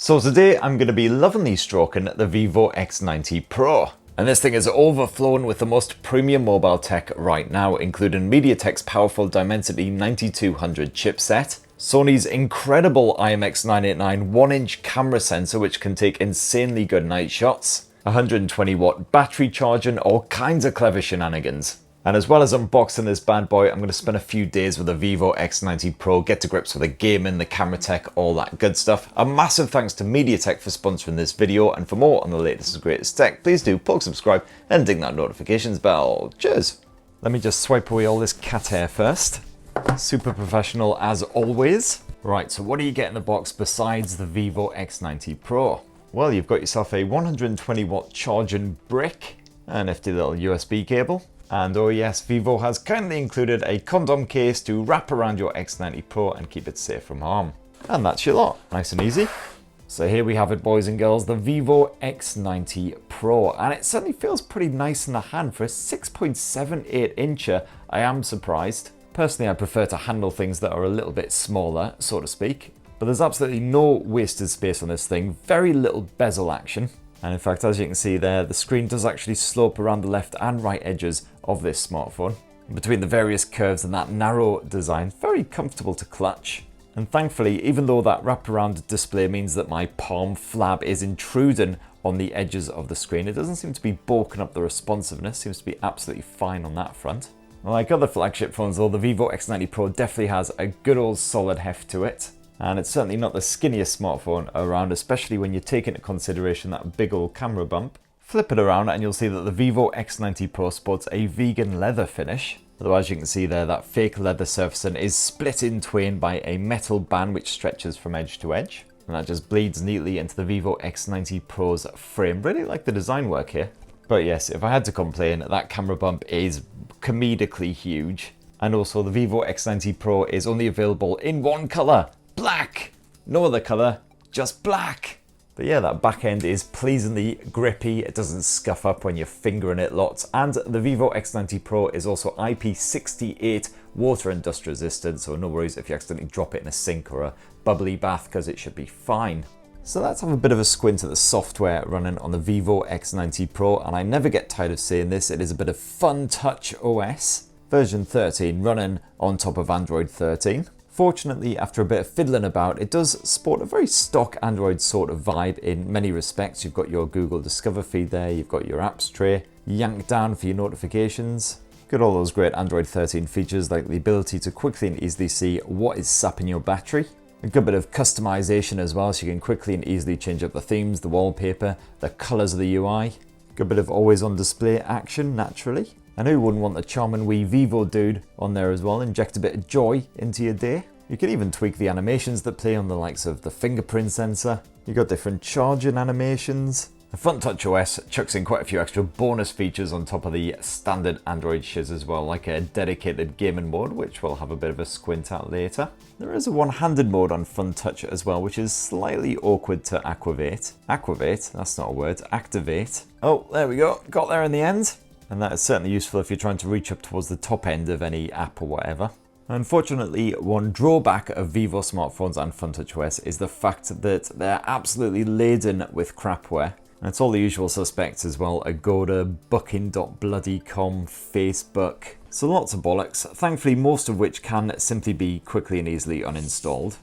So today I'm going to be lovingly stroking the Vivo X90 Pro. And this thing is overflowing with the most premium mobile tech right now, including MediaTek's powerful Dimensity 9200 chipset, Sony's incredible IMX989 1-inch camera sensor which can take insanely good night shots, 120 watt battery charging, all kinds of clever shenanigans. And as well as unboxing this bad boy, I'm going to spend a few days with the Vivo X90 Pro, get to grips with the gaming, the camera tech, all that good stuff. A massive thanks to MediaTek for sponsoring this video, and for more on the latest and greatest tech, please do poke subscribe and ding that notifications bell. Cheers! Let me just swipe away all this cat hair first. Super professional as always. Right, so what do you get in the box besides the Vivo X90 Pro? Well, you've got yourself a 120 watt charging brick, a nifty little USB cable. And oh yes, Vivo has kindly included a condom case to wrap around your X90 Pro and keep it safe from harm. And that's your lot, nice and easy. So here we have it, boys and girls, the Vivo X90 Pro. And it certainly feels pretty nice in the hand for a 6.78 incher. I am surprised. Personally, I prefer to handle things that are a little bit smaller, so to speak. But there's absolutely no wasted space on this thing, very little bezel action. And in fact, as you can see there, the screen does actually slope around the left and right edges of this smartphone. Between the various curves and that narrow design, very comfortable to clutch. And thankfully, even though that wraparound display means that my palm flab is intruding on the edges of the screen, it doesn't seem to be bulking up the responsiveness, seems to be absolutely fine on that front. Like other flagship phones though, the Vivo X90 Pro definitely has a good old solid heft to it. And it's certainly not the skinniest smartphone around, especially when you take into consideration that big old camera bump. Flip it around and you'll see that the Vivo X90 Pro sports a vegan leather finish. Although as you can see there, that fake leather surfacing is split in twain by a metal band which stretches from edge to edge. And that just bleeds neatly into the Vivo X90 Pro's frame. Really like the design work here. But yes, if I had to complain, that camera bump is comedically huge. And also the Vivo X90 Pro is only available in one colour. Black! No other colour, just black! But yeah, that back end is pleasingly grippy, it doesn't scuff up when you're fingering it lots, and the Vivo X90 Pro is also IP68 water and dust resistant, so no worries if you accidentally drop it in a sink or a bubbly bath, because it should be fine. So let's have a bit of a squint at the software running on the Vivo X90 Pro, and I never get tired of saying this, it is a bit of FunTouch OS, version 13 running on top of Android 13. Fortunately, after a bit of fiddling about, it does sport a very stock Android sort of vibe in many respects. You've got your Google Discover feed there, you've got your apps tray, yank down for your notifications. Got all those great Android 13 features like the ability to quickly and easily see what is sapping your battery. A good bit of customization as well, so you can quickly and easily change up the themes, the wallpaper, the colors of the UI. Good bit of always on display action, naturally. And who wouldn't want the charming wee Vivo dude on there as well, inject a bit of joy into your day. You can even tweak the animations that play on the likes of the fingerprint sensor. You've got different charging animations. The FunTouch OS chucks in quite a few extra bonus features on top of the standard Android shiz as well, like a dedicated gaming mode, which we'll have a bit of a squint at later. There is a one-handed mode on FunTouch as well, which is slightly awkward to activate. Activate? That's not a word. Activate. Oh, there we go. Got there in the end. And that is certainly useful if you're trying to reach up towards the top end of any app or whatever. Unfortunately, one drawback of Vivo smartphones and FunTouch OS is the fact that they're absolutely laden with crapware. And it's all the usual suspects as well: Agoda, Booking.bloody.com, Facebook. So lots of bollocks, thankfully most of which can simply be quickly and easily uninstalled.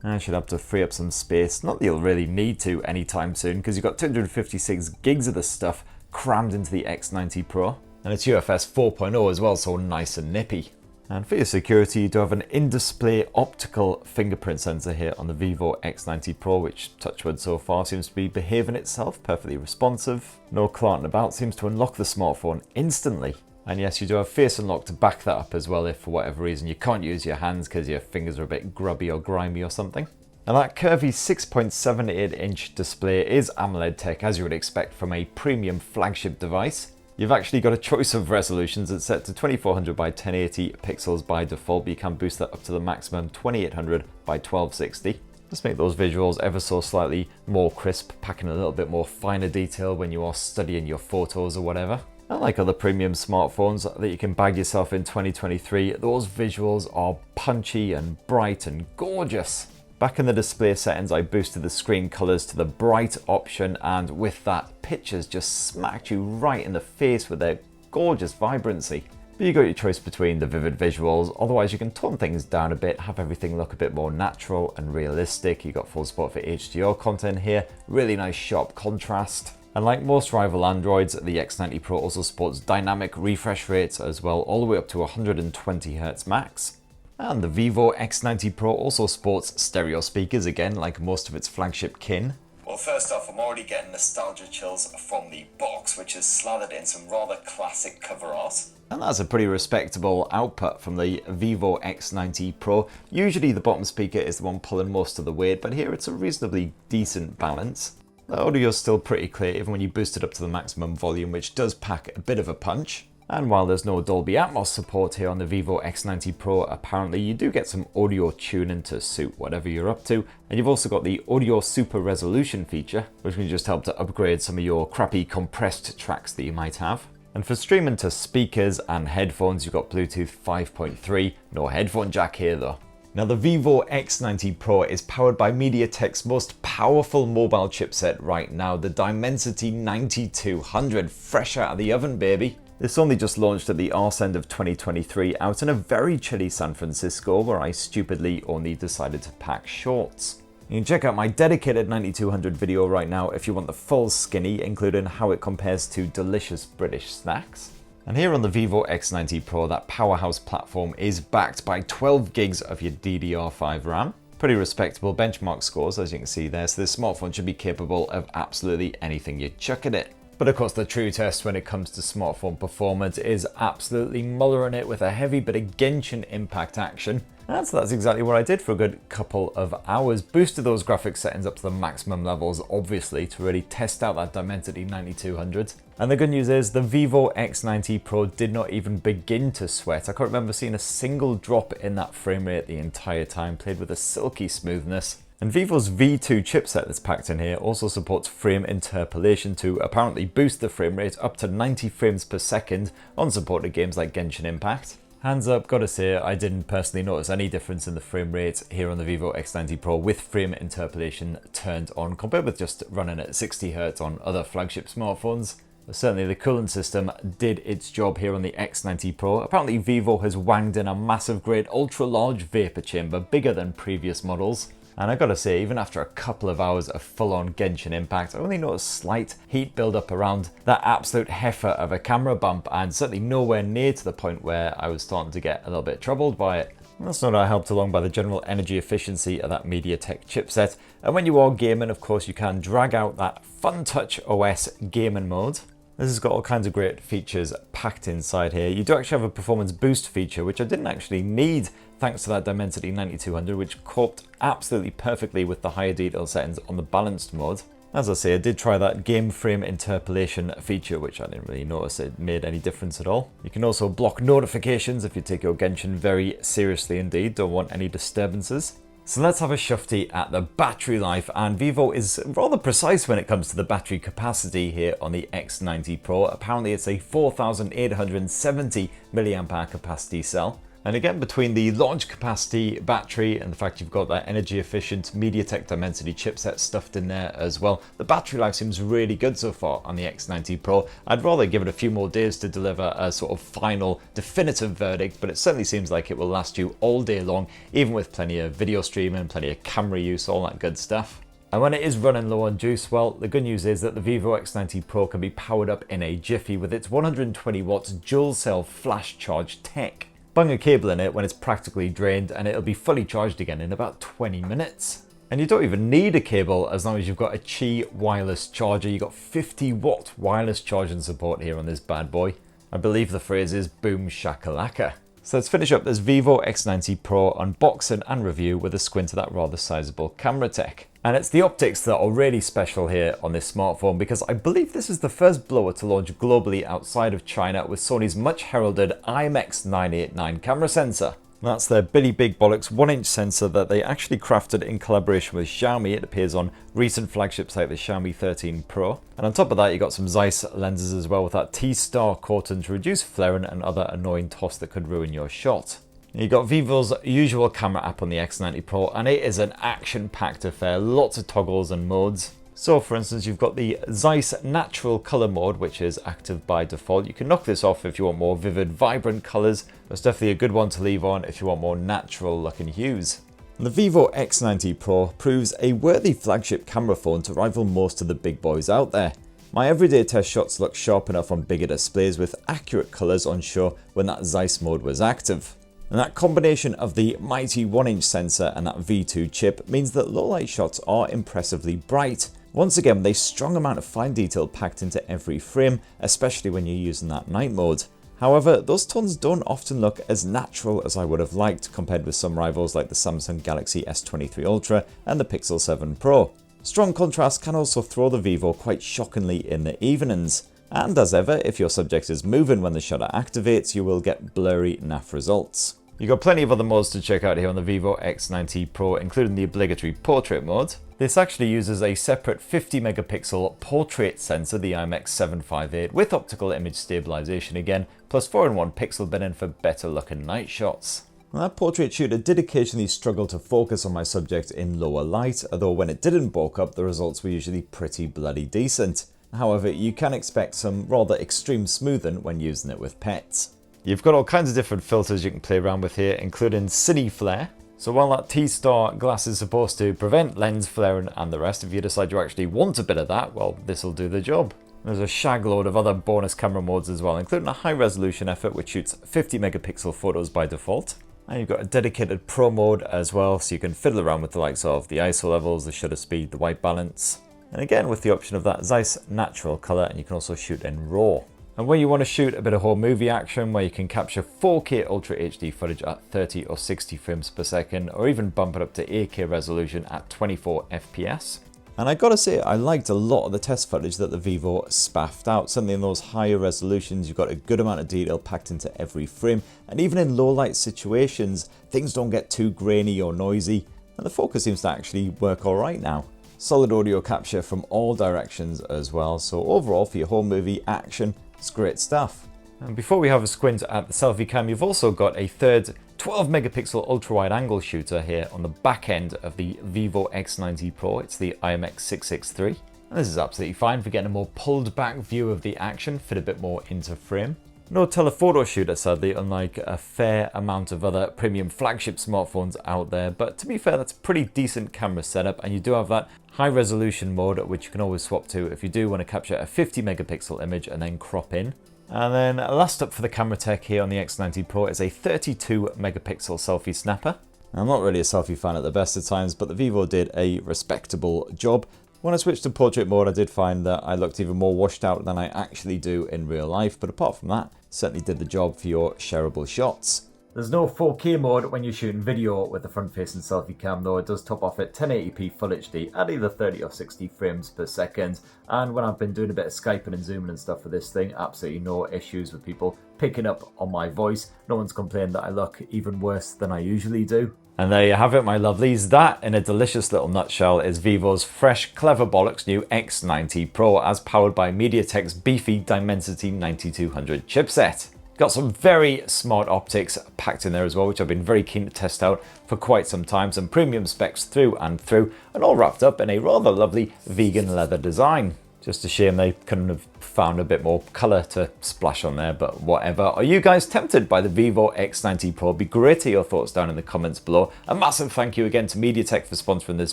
I should have to free up some space, not that you'll really need to anytime soon, because you've got 256 gigs of this stuff crammed into the X90 Pro. And it's UFS 4.0 as well, so nice and nippy. And for your security, you do have an in-display optical fingerprint sensor here on the Vivo X90 Pro, which, touch wood so far, seems to be behaving itself, perfectly responsive. No clarting about, seems to unlock the smartphone instantly. And yes, you do have Face Unlock to back that up as well if for whatever reason you can't use your hands because your fingers are a bit grubby or grimy or something. Now that curvy 6.78 inch display is AMOLED tech, as you would expect from a premium flagship device. You've actually got a choice of resolutions. It's set to 2400 by 1080 pixels by default, but you can boost that up to the maximum 2800 by 1260. Just make those visuals ever so slightly more crisp, packing a little bit more finer detail when you are studying your photos or whatever. Unlike other premium smartphones that you can bag yourself in 2023, those visuals are punchy and bright and gorgeous. Back in the display settings, I boosted the screen colors to the bright option, and with that, pictures just smacked you right in the face with their gorgeous vibrancy. But you got your choice between the vivid visuals, otherwise you can tone things down a bit, have everything look a bit more natural and realistic. You got full support for HDR content here, really nice sharp contrast. And like most rival Androids, the X90 Pro also supports dynamic refresh rates as well, all the way up to 120Hz max. And the Vivo X90 Pro also sports stereo speakers again, like most of its flagship kin. Well, first off, I'm already getting nostalgia chills from the box, which is slathered in some rather classic cover art. And that's a pretty respectable output from the Vivo X90 Pro. Usually the bottom speaker is the one pulling most of the weight, but here it's a reasonably decent balance. The audio is still pretty clear even when you boost it up to the maximum volume, which does pack a bit of a punch. And while there's no Dolby Atmos support here on the Vivo X90 Pro, apparently you do get some audio tuning to suit whatever you're up to. And you've also got the audio super resolution feature, which can just help to upgrade some of your crappy compressed tracks that you might have. And for streaming to speakers and headphones, you've got Bluetooth 5.3, no headphone jack here though. Now the Vivo X90 Pro is powered by MediaTek's most powerful mobile chipset right now, the Dimensity 9200, fresh out of the oven baby. This only just launched at the arse end of 2023 out in a very chilly San Francisco, where I stupidly only decided to pack shorts. You can check out my dedicated 9200 video right now if you want the full skinny, including how it compares to delicious British snacks. And here on the Vivo X90 Pro, that powerhouse platform is backed by 12 gigs of your DDR5 RAM. Pretty respectable benchmark scores, as you can see there, so this smartphone should be capable of absolutely anything you chuck at it. But of course the true test when it comes to smartphone performance is absolutely mothering it with a heavy bit of Genshin Impact action. And so that's exactly what I did for a good couple of hours. Boosted those graphics settings up to the maximum levels, obviously, to really test out that Dimensity 9200. And the good news is the Vivo X90 Pro did not even begin to sweat. I can't remember seeing a single drop in that frame rate the entire time, played with a silky smoothness. And Vivo's V2 chipset that's packed in here also supports frame interpolation to apparently boost the frame rate up to 90 frames per second on supported games like Genshin Impact. Hands up, gotta say, I didn't personally notice any difference in the frame rate here on the Vivo X90 Pro with frame interpolation turned on compared with just running at 60Hz on other flagship smartphones. But certainly the coolant system did its job here on the X90 Pro. Apparently Vivo has wanged in a massive grade ultra large vapor chamber, bigger than previous models. And I gotta say, even after a couple of hours of full-on Genshin Impact, I only noticed slight heat build-up around that absolute heifer of a camera bump, and certainly nowhere near to the point where I was starting to get a little bit troubled by it. And that's not helped along by the general energy efficiency of that MediaTek chipset. And when you are gaming, of course, you can drag out that FunTouch OS gaming mode. This has got all kinds of great features packed inside here. You do actually have a performance boost feature, which I didn't actually need thanks to that Dimensity 9200, which coped absolutely perfectly with the higher detail settings on the balanced mode. As I say, I did try that game frame interpolation feature, which I didn't really notice it made any difference at all. You can also block notifications if you take your Genshin very seriously indeed, don't want any disturbances. So let's have a shufty at the battery life, and Vivo is rather precise when it comes to the battery capacity here on the X90 Pro. Apparently it's a 4870 mAh capacity cell. And again, between the launch capacity battery and the fact you've got that energy efficient MediaTek Dimensity chipset stuffed in there as well, the battery life seems really good so far on the X90 Pro. I'd rather give it a few more days to deliver a sort of final definitive verdict, but it certainly seems like it will last you all day long, even with plenty of video streaming, plenty of camera use, all that good stuff. And when it is running low on juice, well, the good news is that the Vivo X90 Pro can be powered up in a jiffy with its 120 watts dual cell flash charge tech. Bung a cable in it when it's practically drained and it'll be fully charged again in about 20 minutes. And you don't even need a cable as long as you've got a Qi wireless charger. You've got 50 watt wireless charging support here on this bad boy. I believe the phrase is boom shakalaka. So let's finish up this Vivo X90 Pro unboxing and review with a squint at that rather sizable camera tech. And it's the optics that are really special here on this smartphone, because I believe this is the first blower to launch globally outside of China with Sony's much heralded IMX989 camera sensor. That's their Billy Big Bollocks 1-inch sensor that they actually crafted in collaboration with Xiaomi. It appears on recent flagships like the Xiaomi 13 Pro. And on top of that, you got some Zeiss lenses as well with that T-Star Corton to reduce flaring and other annoying toss that could ruin your shot. You got Vivo's usual camera app on the X90 Pro, and it is an action-packed affair, lots of toggles and modes. So for instance, you've got the Zeiss Natural Color mode, which is active by default. You can knock this off if you want more vivid, vibrant colors. It's definitely a good one to leave on if you want more natural looking hues. And the Vivo X90 Pro proves a worthy flagship camera phone to rival most of the big boys out there. My everyday test shots look sharp enough on bigger displays with accurate colors on show when that Zeiss mode was active. And that combination of the mighty 1-inch sensor and that V2 chip means that low light shots are impressively bright. Once again, with a strong amount of fine detail packed into every frame, especially when you're using that night mode. However, those tones don't often look as natural as I would have liked compared with some rivals like the Samsung Galaxy S23 Ultra and the Pixel 7 Pro. Strong contrast can also throw the Vivo quite shockingly in the evenings. And as ever, if your subject is moving when the shutter activates, you will get blurry naff results. You've got plenty of other modes to check out here on the Vivo X90 Pro, including the obligatory portrait mode. This actually uses a separate 50 megapixel portrait sensor, the IMX758, with optical image stabilization again, plus 4-in-1 pixel bin in for better looking night shots. Well, that portrait shooter did occasionally struggle to focus on my subject in lower light, although when it didn't bulk up, the results were usually pretty bloody decent. However, you can expect some rather extreme smoothing when using it with pets. You've got all kinds of different filters you can play around with here, including Cine Flare. So while that T-Star glass is supposed to prevent lens flaring and the rest, if you decide you actually want a bit of that, well, this will do the job. There's a shag load of other bonus camera modes as well, including a high resolution effort which shoots 50 megapixel photos by default. And you've got a dedicated Pro mode as well, so you can fiddle around with the likes of the ISO levels, the shutter speed, the white balance. And again with the option of that Zeiss Natural Color, and you can also shoot in RAW. And when you want to shoot a bit of home movie action where you can capture 4K Ultra HD footage at 30 or 60 frames per second, or even bump it up to 8K resolution at 24 FPS. And I gotta say, I liked a lot of the test footage that the Vivo spaffed out. Certainly in those higher resolutions, you've got a good amount of detail packed into every frame. And even in low light situations, things don't get too grainy or noisy. And the focus seems to actually work alright now. Solid audio capture from all directions as well. So overall, for your home movie action, it's great stuff. And before we have a squint at the selfie cam, you've also got a third 12 megapixel ultra wide angle shooter here on the back end of the Vivo X90 Pro. It's the IMX663. And this is absolutely fine for getting a more pulled back view of the action, fit a bit more into frame. No telephoto shooter sadly, unlike a fair amount of other premium flagship smartphones out there, but to be fair, that's a pretty decent camera setup, and you do have that high resolution mode which you can always swap to if you do want to capture a 50 megapixel image and then crop in. And then last up for the camera tech here on the X90 Pro is a 32 megapixel selfie snapper. I'm not really a selfie fan at the best of times, but the Vivo did a respectable job. When I switched to portrait mode, I did find that I looked even more washed out than I actually do in real life, but apart from that, certainly did the job for your shareable shots. There's no 4K mode when you're shooting video with the front-facing selfie cam, though it does top off at 1080p Full HD at either 30 or 60 frames per second. And when I've been doing a bit of Skyping and Zooming and stuff for this thing, absolutely no issues with people picking up on my voice. No one's complained that I look even worse than I usually do. And there you have it, my lovelies. That, in a delicious little nutshell, is Vivo's fresh, clever bollocks new X90 Pro, as powered by MediaTek's beefy Dimensity 9200 chipset. Got some very smart optics packed in there as well, which I've been very keen to test out for quite some time. Some premium specs through and through, and all wrapped up in a rather lovely vegan leather design. Just a shame they couldn't have found a bit more colour to splash on there, but whatever. Are you guys tempted by the Vivo X90 Pro? It'd be great to hear your thoughts down in the comments below. A massive thank you again to MediaTek for sponsoring this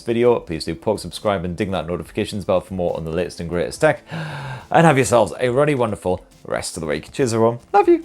video. Please do poke, subscribe and ding that notifications bell for more on the latest and greatest tech. And have yourselves a really wonderful rest of the week. Cheers everyone. Love you.